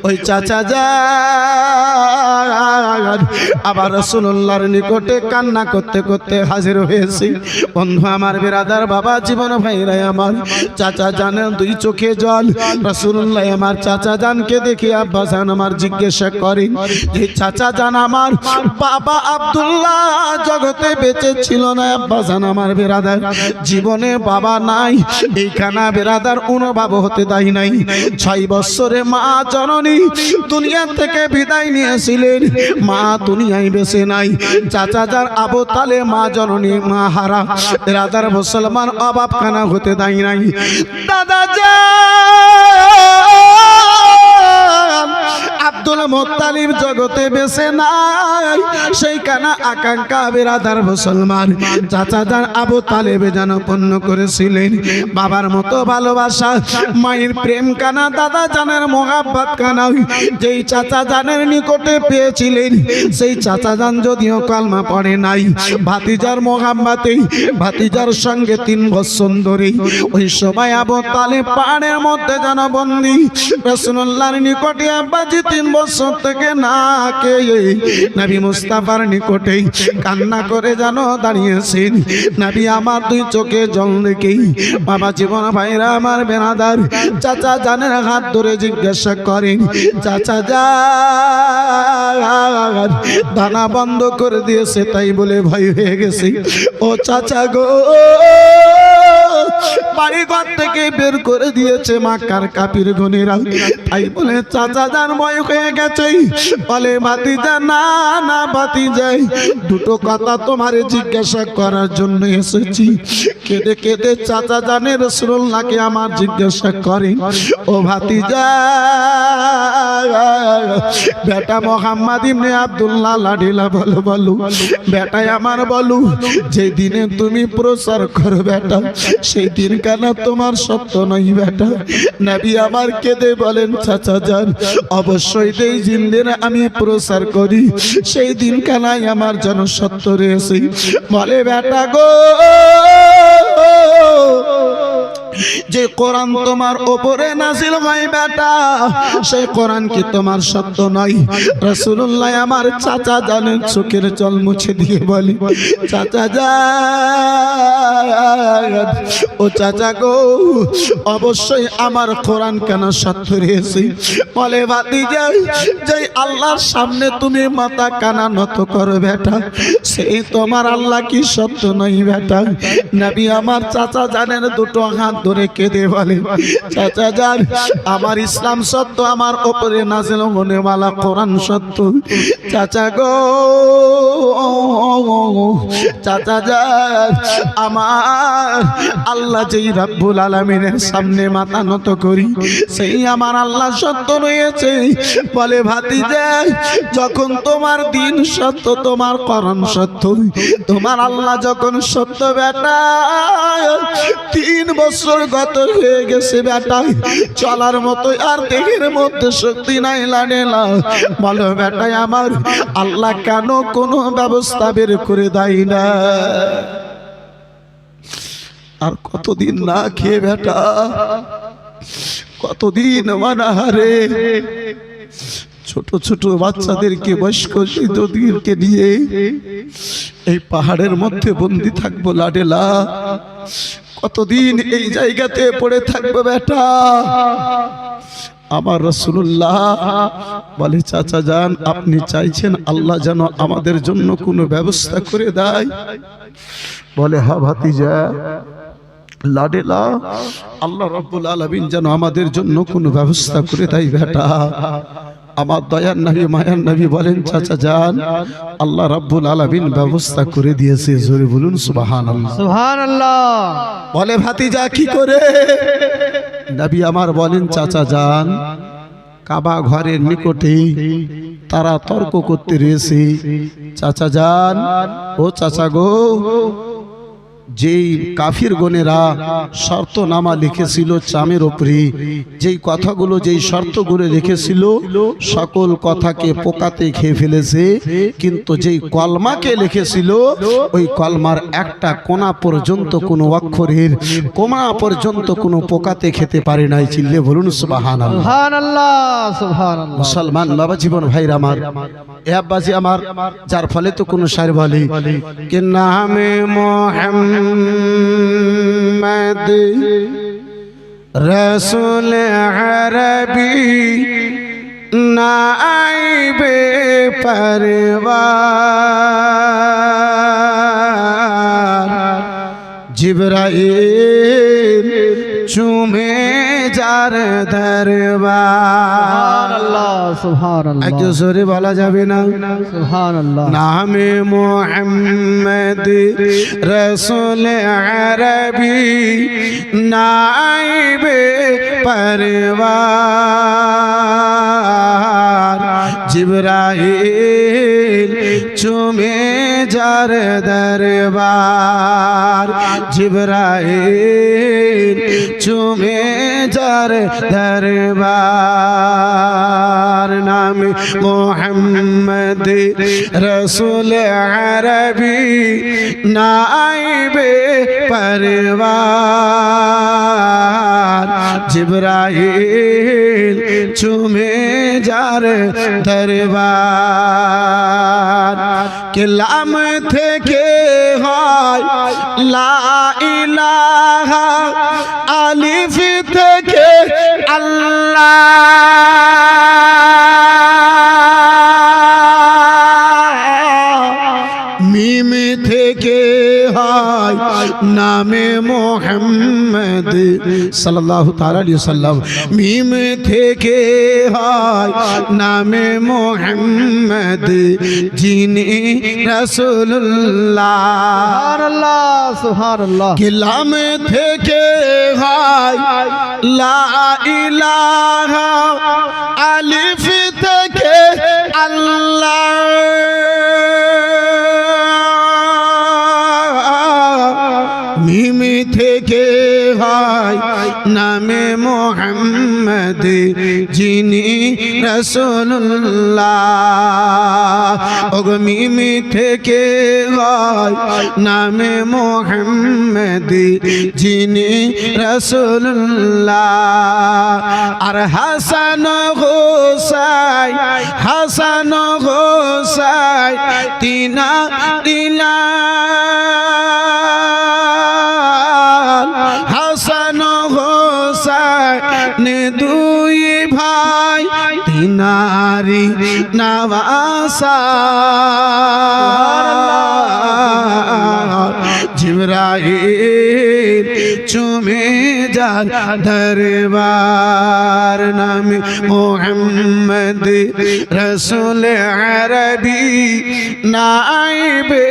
ওই চাচা যান আবার রাসূলুল্লাহর নিকটে কান্না করতে করতে হাজির হয়েছে। বন্ধু আমার, বিরাদার, বাবা, জীবন ভাইরা আমার, চাচা জানের দুই চোখে জল। রাসূলুল্লাহ আমার চাচা জানকে দেখে আব্বা জান আমার জিজ্ঞাসা করেন যে চাচা জান আমার বাবা আব্দুল্লাহ জগতে বেঁচে ছিল না? আব্বা জান আমার বিরাদার জীবনে বাবা নাই, এইখানা বিরাদার অনুভব হতে দেয় নাই। 6 বছরে মা জননী দুনিয়া থেকে বিদায় নিয়েছিলেন, মা দুনিয়ায় বেঁচে নাই। চাচা যার আবু তালেব মা জননী মা হারা, বিরাদার মুসলমান অভাব খানা হতে দেয় নাই। দাদা যান আব্দুল মুত্তালিব জগতে বেঁচে নাই, সেইখানা আকাঙ্ক্ষা বিরাদার মুসলমান চাচা যান আবু তালেব যেন পূর্ণ করেছিলেন। বাবার মতো ভালোবাসা, মায়ের প্রেম কানা, দাদা জানের মোহাব্বত কানা যেই চাচা জানের নিকটে পেয়েছিলেন, সেই চাচা জান যদিও কালমা পড়ে নাই, ভাতিজার মোহাব্বতে ভাতিজার সঙ্গে 3 বছর ধরে ওই সময় আবু তালেব পাহাড়ের মধ্যে যেন বন্দী। রাসূলুল্লাহর নিকটে আব্বাজি 3 বছর থেকে না খেয়ে নবী মুস্তাফার নিকটে কান্না করে যেন দাঁড়িয়েছেন। নবী আমার 2 চোখে জল দেখে বাবা জীবন ভাইরা আমার বেনাদার চাচা জানের হাত ধরে জিজ্ঞাসা করেন, চাচা যান দানা বন্ধ করে দিয়েছে তাই বলে ভয় হয়ে গেছে? ও চাচা গো, বাড়িঘর থেকে বের করে দিয়েছে মাক্কার কাফির গুনেরা, তাই বলে চাচা যান ভয় হয়ে গেছে। বলে ভাতিজা, না না ভাতিজা, 2টো কথা তোমারে জিজ্ঞাসা করার জন্য এসেছি। কেঁদে কেঁদে চাচা জানের রাসূলুল্লাহকে আমার জিজ্ঞাসা করেন, ও ভাতিজা, বেটা মোহাম্মদ ইবনে আব্দুল্লাহ লাডিলা বলো বলো বেটাই আমার বলো, যে দিনে তুমি প্রচার করো বেটা, সেই দিন কেন তোমার সত্য নয় বেটা? নবী আমার কেঁদে বলেন, চাচা যান অবশ্যই যেই দিন আমি প্রচার করি সেই দিন কেনাই আমার যেন সত্য রয়েছে। বলে বেটা গো, যে কোরআন তোমার উপরে নাযিল হয় বেটা, সেই কোরআন কি তোমার সত্য নয়? রাসূলুল্লাহ আমার চাচা জানের চোখের জল মুছে দিয়ে বলে, চাচা যান, ও চাচা গো, অবশ্যই আমার কোরআন কেন সত্য রয়েছে? বলে ভাতিজা, যে আল্লাহর সামনে তুমি মাথা কানা নত করো বেটা, সেই তোমার আল্লাহ কি সত্য নয় বেটা? নবী আমার চাচা জানের 2টো হাত ধরে কেঁদে বলে, চাচা যান আমার ইসলাম সত্য, আমার উপরে নাযিল হনেওয়ালা কোরআন সত্য। চাচা গো, চাচা যান আমার আল্লাহ যেই রব্বুল আলামিনের সামনে মাথা নত করি, সেই আমার আল্লাহ সত্য রয়েছে। বলে ভাতিজা, যখন তোমার দিন সত্য, তোমার কোরআন সত্য, তোমার আল্লাহ যখন সত্য বেটা, 3 বছর গত হয়ে গেছে বেটা, চলার মতো আর দেহের মধ্যে শক্তি নাই লাডেলা। বলো বেটা আমার আল্লাহ কেন কোনো ব্যবস্থা বের করে দেয় না? আর কতদিন না খেয়ে বেটা, কতদিন মানাহারে, ছোট ছোট বাচ্চাদেরকে, বয়স্ক শিশুদেরকে নিয়ে এই পাহাড়ের মধ্যে বন্দি থাকবো লাডেলা? কতদিন এই জায়গাতে পড়ে থাকবো বেটা? আমার রাসূলুল্লাহ বলে, চাচা যান আপনি চাইছেন আল্লাহ যেন আমাদের জন্য কোনো ব্যবস্থা করে দেয়? বলে, হ্যাঁ ভাতিজা লাডেলা, আল্লাহ রাব্বুল আলামিন যেন আমাদের জন্য কোনো ব্যবস্থা করে দেয় বেটা। আমার দয়ার নবী মায়ার নবী বলেন, চাচা যান আল্লাহ রাব্বুল আলামিন ব্যবস্থা করে দিয়েছে। জোরে বলুন সুবহানাল্লাহ। সুবহানাল্লাহ। বলে ভাতিজা কি করে? নবী আমার বলেন, চাচা যান কাবা ঘরের নিকটে তারা তর্ক করতে রয়েছে। চাচা যান, ও চাচা গো, যেই কাফির গণেরা শর্তনামা লিখেছিল চামের উপরে, যেই কথাগুলো যেই শর্তগুলো রেখেছিল সকল কথাকে পোকাতে খেয়ে ফেলেছে, কিন্তু যেই কলমাকে লিখেছিল ওই কলমার একটা কোণা পর্যন্ত কোনো অক্ষরের কোণা পর্যন্ত কোনো পোকাতে খেতে পারে নাই। চিল্লে বলুন সুবহানাল্লাহ। সুবহানাল্লাহ, সুবহানাল্লাহ। মুসলমান বাবা জীবন ভাইরা আমার, এ আব্বাজি আমার, যার ফলে তো কোনো শায়ের বলে कि नाम मोहम्मद रसूल अरबी नाइबे परवार जिब्राइल चूमे जार दरबार। সুবহানাল্লাহ। একটু জোরে বলা যাবে না? সুবহানাল্লাহ। नामे मोहम्मद रसूल अरबी नाइबे परवार जिब्राइल चूमे जार दरबार जिब्राइल चूमे जार दरबार। नाम मोहम्मद रसूल अरबी नाइबे परवार जिब्राइल चूमे जार दरबार। के लाम থেকে হয় লা ইলাহা, আলিফ থেকে আল্লাহ, মিম থেকে হয় নামে মোহাম্মদ সাল্লাল্লাহু তাআলা আলাইহি ওয়াসাল্লাম, মিম থেকে হয় নামে মোহাম্মদ যিনি রাসূলুল্লাহ। সুবহানাল্লাহ, সুবহানাল্লাহ। কিলাম থেকে হয় লা ইলাহা, আলিফ থেকে আল্লাহ, মিম থেকে হয় নামে মোহাম্মদ যিনি রাসূলুল্লাহ। ওগো মিম থেকে হয় নামে মোহাম্মদ যিনি রাসূলুল্লাহ। আর হাসান হোসাইন, হাসান হোসাইন তিনা তিনা, হাসান হোসাইন দুই ভাই তিনারি নওয়াসা জিবরাইল চুমে যার দরবার। নামে মোহাম্মদ রসুল আরবি নাইবে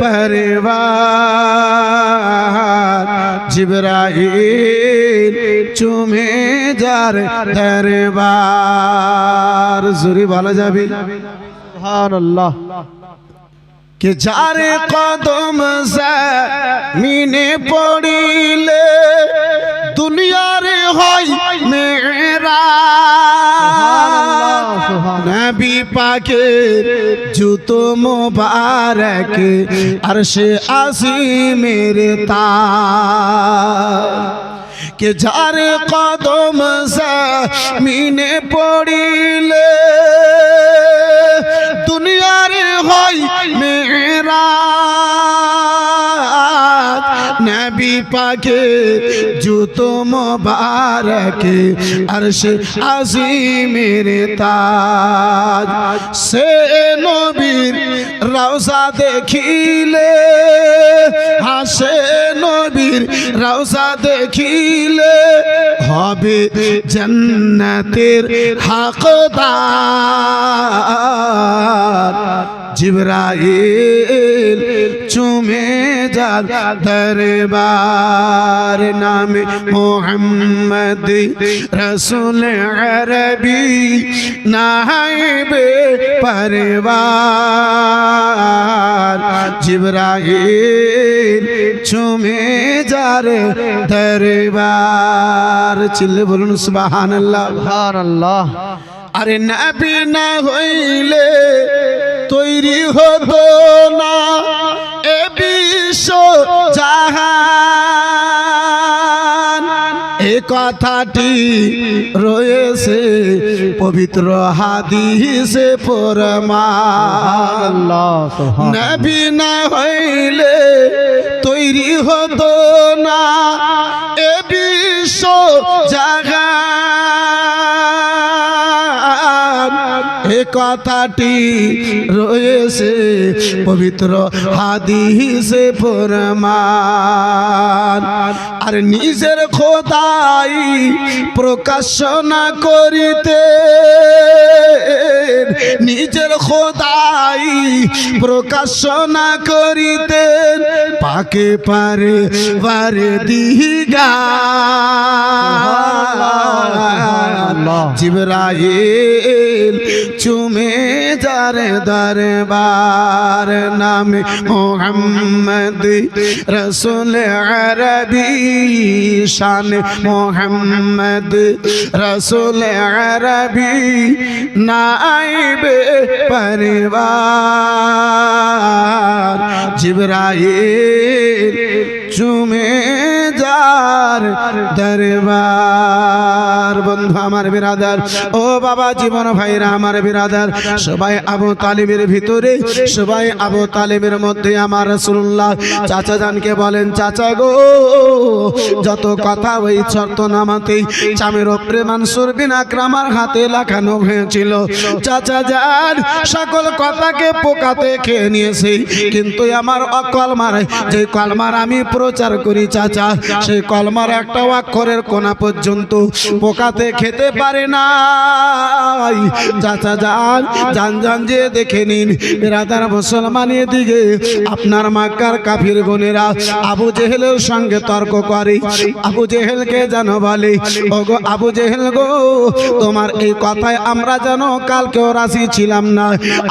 পরবার জিবরাইল চুমে যার দরবার। জোরে বলা যাবে সুবহানাল্লাহ। কে যার কদম জমিনে পড়িলে দুনিয়ার হয় মেরাজ, নবী পাকের জুতো মোবারক আরশে আজিমের তাজ। কে যার কদম জমিনে পড়িলে দুনিয়ার হয় মেরাজ, নবী পাকে জুতো মোবারক আরশে আজিমের তাজ। সে নবীর রওজা দেখিলে, হাসে নবীর রওজা দেখিলে হবে জান্নাতের হকদার। জিবরাইল চুমে যার দরবার নামে মোহাম্মদ রসুল আরবি নাইবে পরবার জিবরাইল চুমে যার দরবার চিল্লে বলুন সুবহানাল্লাহ। সুবহানাল্লাহ। আরে নবী না হইলে তৈরি হতো না এ বিশ্ব জাহান, এ কথাটি রয়েছে পবিত্র হাদিসে প্রমাণ। নবী না হইলে তৈরি হতো না এ বিশ্ব জাহান, এ কথাটি রয়েছে পবিত্র হাদিসে প্রমাণ। আর নিজের খোদাই প্রকাশ না করিতে, নিজের খোদাই প্রকাশ না করিতে পাকে পারে বারে দিগা জিবরাইল চুমে যার দরবার নামে মোহাম্মদ রসুল আরবি শান মোহাম্মদ রসুল আরবি নাইবে পরবার জিবরাইল চুমে যার দরবার। বন্ধু আমার বিরাদার, ও বাবা জীবন ভাইরা আমার বিরাদার, সবাই আবু তালিবের ভিতরে, সবাই আবু তালিবের মধ্যে আমার রাসূলুল্লাহ চাচা জানকে বলেন, চাচা গো যত কথা ওই শর্ত নামাতেই চামের ওপরে মানসুর বিন আকরামার হাতে লেখানো হয়েছিল। চাচা জান সকল কথাকে পোকাতে খেয়ে নিয়েছে, কিন্তু আমার অকলমার যে কলমার আমি প্রচার করি চাচা, সেই কলমার একটা অক্ষরের কোনা পর্যন্ত পোকাতে খেতে পারে না। চাচা যান যান যান যে দেখে নিন বিরাদার মুসলমানের দিকে আপনার মক্কার কাফির গনেরা আবু জেহেলের সঙ্গে তর্ক করে। আবু জেহেলকে জানো বলে, ওগো আবু জেহেল গো, তোমার এই কথায় আমরা যেন কালকেও রাজি ছিলাম না,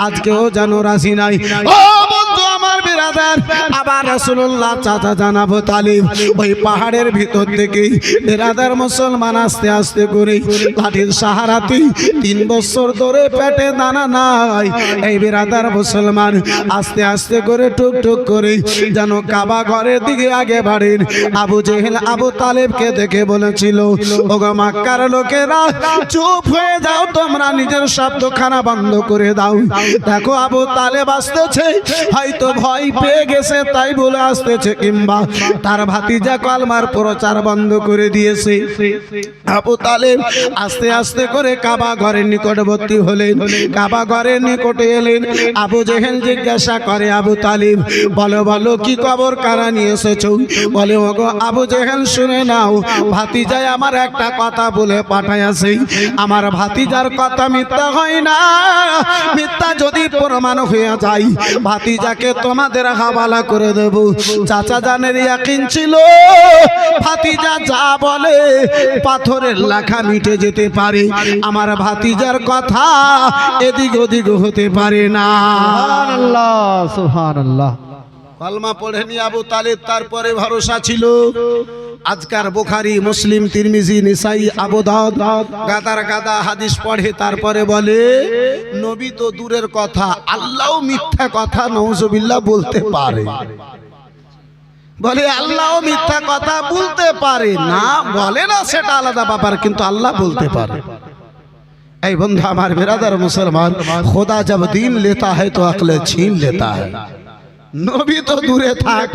আজকেও যেন রাজি নাই। ও বন্ধু আমার বিরাদার, আবার রাসূলুল্লাহ চাচা জান আবু তালিব ওই পাহাড়ের ভিতর থেকে বিরাদার মুসলমান আস্তে আস্তে করে লাঠির সাহারাতে 3 বছর ধরে পেটে দানা নাই এই বিরাদার মুসলমান আস্তে আস্তে করে টুক টুক করে যেন কাবা ঘরের দিকে আগে বাড়েন। আবু জেহেল আবু তালেবকে দেখে বলেছিল, ওগো মক্কার লোকেরা চুপ হয়ে যাও, তোমরা নিজের শব্দখানা বন্ধ করে দাও। দেখো আবু তালেব আসতেছে, হয়তো ভয় পেয়ে গেছে তাই বলে আসতেছে, কিংবা তার ভাতিজা কলমার প্রচার বন্ধ করে দিয়েছে। আবু তালেব আস্তে আস্তে করে কাবা ঘরের নিকটবর্তী হলেন, কাবা ঘরের নিকটে এলেন। আবু জেহেল জিজ্ঞাসা করে, আবু তালিব বলো বলো কি খবর, কারা নিয়ে এসেছো? বলে, ওগো আবু জেহেল শুনে নাও, ভাতিজাই আমার একটা কথা বলে পাঠাইছে। আমার ভাতিজার কথা মিথ্যা হয় না, মিথ্যা যদি প্রমাণ হয়ে যায় ভাতিজাকে তোমাদের হাওয়ালা করে দেব। চাচা জানের ইয়াকিন ছিল ভাতিজা যা বলে পাথরের লেখা মিটে যেতে পারে, আমার ভাতিজার কথা এদিক ওদিক হতে পারে না। সুবহানাল্লাহ সুবহানাল্লাহ। কলমা পড়েনি আবু তালেব, তারপরে ভরসা ছিল। আজকার বুখারী মুসলিম তিরমিজি নিসাই আবু দাউদ গাদার গাদা হাদিস পড়ে, তারপরে বলে নবী তো দূরের কথা আল্লাহও মিথ্যা কথা নাউজুবিল্লাহ বলতে পারে। বলে আল্লাহও মিথ্যা কথা বলতে পারে না, বলে না সেটা আলাদা ব্যাপার, কিন্তু আল্লাহ বলতে পারে। এই বন্ধু আমার বিরাদার মুসলমান, খোদা জব দিন লেতা है तो अक्ल छीन लेता है। নবী তো দূরে থাক,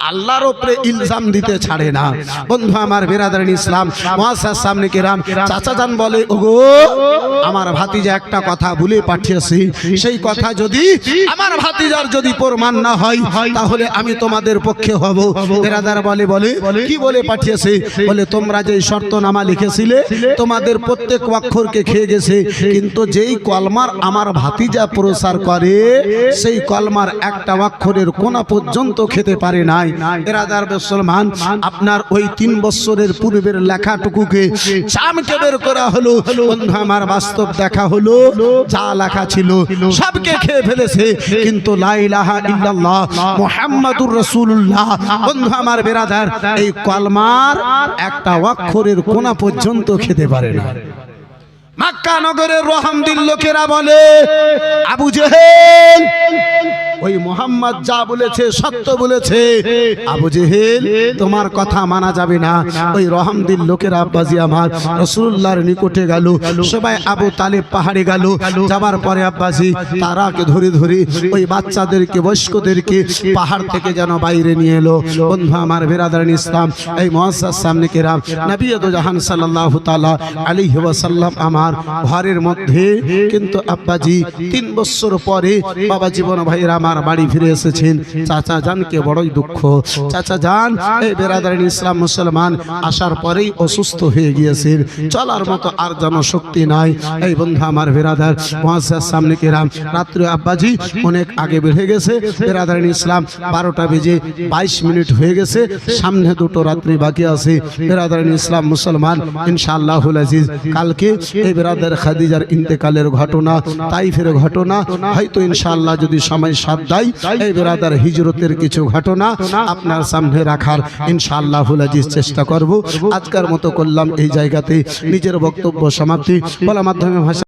আল্লাহর উপরে ইলজাম দিতে ছাড়ে না। বন্ধু আমার বিরাদারিন ইসলাম মুআজ্জাজ সামনে কিরাম, চাচা জান বলে, ওগো আমার ভাতিজা একটা কথা বলে পাঠিয়েছে, সেই কথা যদি আমার ভাতিজার যদি প্রমাণ না হয় তাহলে আমি তোমাদের পক্ষে হব। বিরাদার বলে, বলে কি বলে পাঠিয়েছে? বলে তোমরা যেই শর্তনামা লিখেছিলে তোমাদের প্রত্যেক অক্ষরকে খেয়ে গেছে, কিন্তু যেই কলমার আমার ভাতিজা প্রচার করে সেই কলমার একটা অক্ষর অক্ষরের কোনা পর্যন্ত খেতে পারে নাই। বেরাদার মুসলমান, আপনার ওই 3 বছরের পূর্বের লেখাটুকুকে চামকে বের করা হলো। বন্ধু আমার, বাস্তব দেখা হলো যা লেখা ছিল সবকে খেয়ে ফেলেছে, কিন্তু লা ইলাহা ইল্লাল্লাহ মুহাম্মাদুর রাসূলুল্লাহ, বন্ধু আমার বেরাদার, এই কলমার একটা অক্ষরের কোনা পর্যন্ত খেতে পারে না। মক্কা নগরের রহমদিল লোকেরা বলে, আবু জেহেল ওই মোহাম্মদ যা বলেছে সত্য বলেছে। আবু জেহেল, তোমার কথা মানা যাবে না। ওই রহমদিল লোকেরা আব্বাজি আমার রাসূলুল্লাহর নিকটে গেল, সবাই আবু তালেব পাহাড়ে গেল। যাবার পরে আব্বাজি তারাকে ধরে ধরে ওই বাচ্চাদেরকে, বয়স্কদেরকে পাহাড় থেকে যেন বাইরে নিয়ে এলো। বন্ধু আমার বেরাদারান ইসলাম, এই মুআজ্জাজ সামনে কেরাম, নবী দো জাহান সাল্লাল্লাহু তাআলা আলাইহি ওয়াসাল্লাম আমার ঘরের মধ্যে, কিন্তু আব্বাজি 3 বছর পরে বাবা জীবন ভাইরা আমার বাড়ি ফিরে এসেছেন। চাচা জানকে বড়ই দুঃখ। চাচা জান এই বেরাদারান ইসলাম মুসলমান আসার পরেই অসুস্থ হয়ে গিয়েছেন, চলার মতো আর যেন শক্তি নাই। এই বন্ধু আমার বেরাদার মুআজ্জাজ সামনে কেরাম, রাত্রে আব্বাজি অনেক আগে বেড়ে গেছে। বেরাদারান ইসলাম 12টা বেজে 22 মিনিট হয়ে গেছে, সামনে 2টো রাত্রি বাকি আছে। বেরাদারান ইসলাম মুসলমান, ইনশাআল্লাহুল আজিজ কালকে এই বেরাদার খাদিজার ইন্তেকালের ঘটনা, তাইফের ঘটনা, হয়তো ইনশাআল্লাহ যদি সময় সাথ দেয় এই বেরাদার হিজরতের কিছু ঘটনা আপনার সামনে রাখার ইনশাআল্লাহুল আজিজ চেষ্টা করব। আজকের মতো করলাম এই জায়গাতে নিজের বক্তব্য সমাপ্তি বলার মাধ্যমে ভাষা